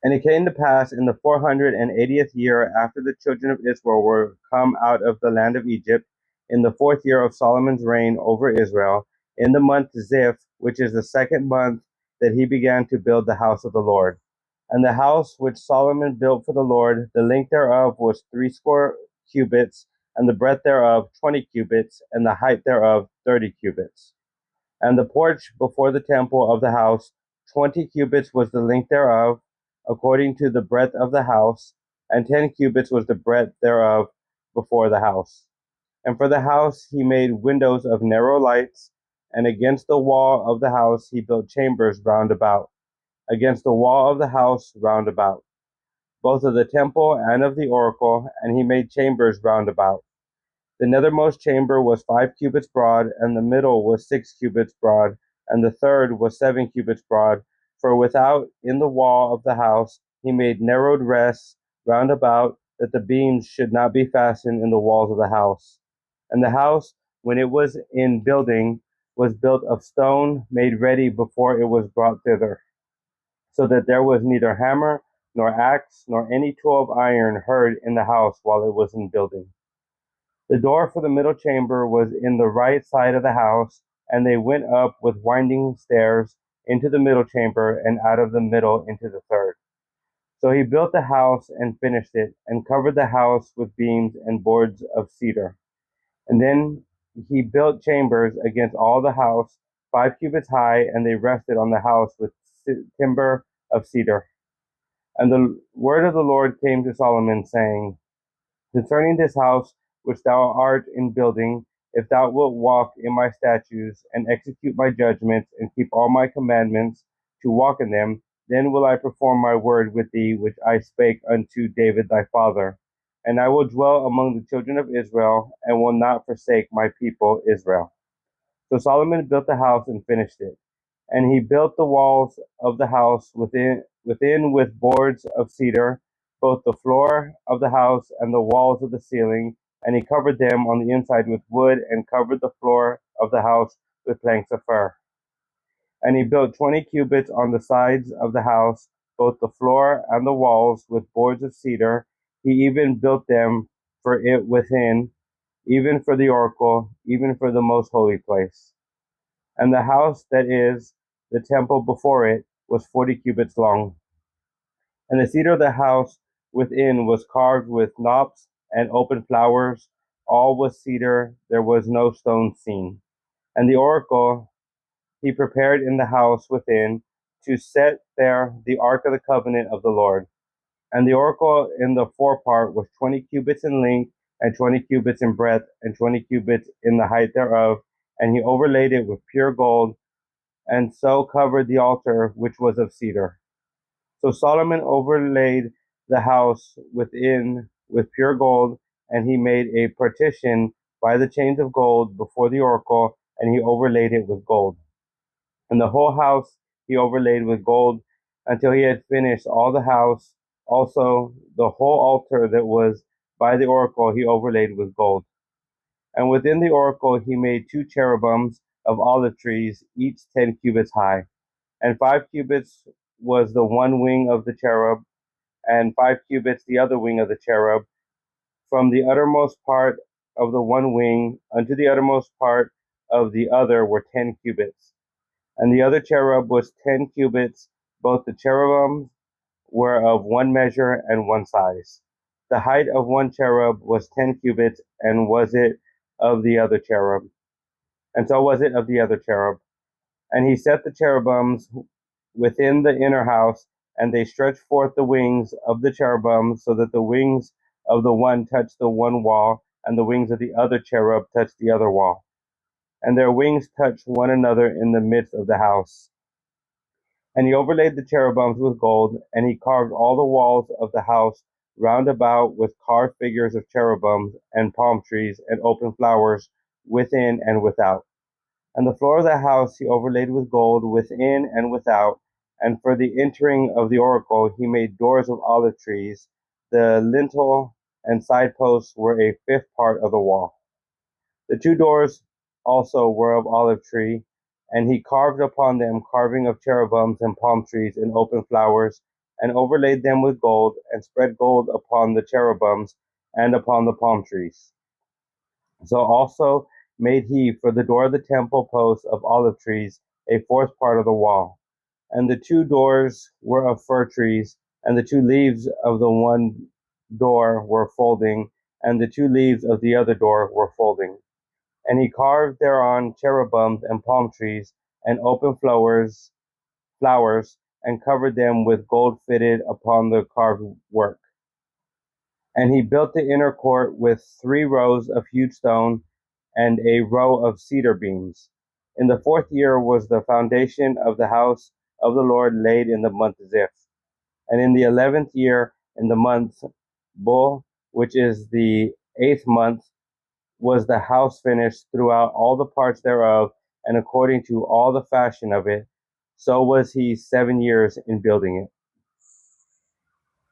And it came to pass in the 480th year after the children of Israel were come out of the land of Egypt, in the 4th year of Solomon's reign over Israel, in the month Ziph, which is the 2nd month, that he began to build the house of the Lord. And the house which Solomon built for the Lord, the length thereof was threescore cubits, and the breadth thereof 20 cubits, and the height thereof 30 cubits. And the porch before the temple of the house, 20 cubits was the length thereof, according to the breadth of the house, and 10 cubits was the breadth thereof before the house. And for the house he made windows of narrow lights, and against the wall of the house he built chambers round about, against the wall of the house round about, both of the temple and of the oracle, and he made chambers round about. The nethermost chamber was 5 cubits broad, and the middle was 6 cubits broad, and the third was 7 cubits broad. For without in the wall of the house he made narrowed rests round about, that the beams should not be fastened in the walls of the house. And the house, when it was in building, was built of stone made ready before it was brought thither, so that there was neither hammer, nor axe, nor any tool of iron heard in the house while it was in building. The door for the middle chamber was in the right side of the house, and they went up with winding stairs into the middle chamber, and out of the middle into the third. So he built the house and finished it, and covered the house with beams and boards of cedar. And then he built chambers against all the house, 5 cubits high, and they rested on the house with timber of cedar. And the word of the Lord came to Solomon, saying, Concerning this house which thou art in building, if thou wilt walk in my statutes, and execute my judgments, and keep all my commandments, to walk in them, then will I perform my word with thee, which I spake unto David thy father. And I will dwell among the children of Israel, and will not forsake my people Israel. So Solomon built the house and finished it. And he built the walls of the house within with boards of cedar, both the floor of the house and the walls of the ceiling, and he covered them on the inside with wood, and covered the floor of the house with planks of fir. And he built 20 cubits on the sides of the house, both the floor and the walls, with boards of cedar. He even built them for it within, even for the oracle, even for the most holy place. And the house that is the temple before it was 40 cubits long. And the cedar of the house within was carved with knops and open flowers. All was cedar, there was no stone seen. And the oracle he prepared in the house within, to set there the ark of the covenant of the Lord. And the oracle in the forepart was 20 cubits in length, and 20 cubits in breadth, and 20 cubits in the height thereof. And he overlaid it with pure gold, and so covered the altar, which was of cedar. So Solomon overlaid the house within with pure gold, and he made a partition by the chains of gold before the oracle, and he overlaid it with gold. And the whole house he overlaid with gold until he had finished all the house. Also the whole altar that was by the oracle he overlaid with gold. And within the oracle he made 2 cherubims of olive trees, each 10 cubits high. And 5 cubits was the one wing of the cherub, and 5 cubits the other wing of the cherub. From the uttermost part of the one wing unto the uttermost part of the other were 10 cubits. And the other cherub was 10 cubits. Both the cherubims were of one measure and one size. The height of one cherub was 10 cubits, and was it of the other cherub. And so was it of the other cherub. And he set the cherubims within the inner house, and they stretched forth the wings of the cherubims, so that the wings of the one touched the one wall, and the wings of the other cherub touched the other wall. And their wings touched one another in the midst of the house. And he overlaid the cherubims with gold, and he carved all the walls of the house round about with carved figures of cherubims and palm trees and open flowers within and without. And the floor of the house he overlaid with gold within and without. And for the entering of the oracle he made doors of olive trees. The lintel and side posts were a fifth part of the wall. The 2 doors also were of olive tree, and he carved upon them carving of cherubims and palm trees and open flowers, and overlaid them with gold, and spread gold upon the cherubims and upon the palm trees. So also made he for the door of the temple posts of olive trees a fourth part of the wall. And the two doors were of fir trees, and the two leaves of the one door were folding, and the two leaves of the other door were folding. And he carved thereon cherubims and palm trees, and open flowers, and covered them with gold fitted upon the carved work. And he built the inner court with 3 rows of hewed stone, and a row of cedar beams. In the 4th year was the foundation of the house of the Lord laid in the month Ziph. And in the 11th year, in the month Bul, which is the 8th month, was the house finished throughout all the parts thereof, and according to all the fashion of it. So was he 7 years in building it.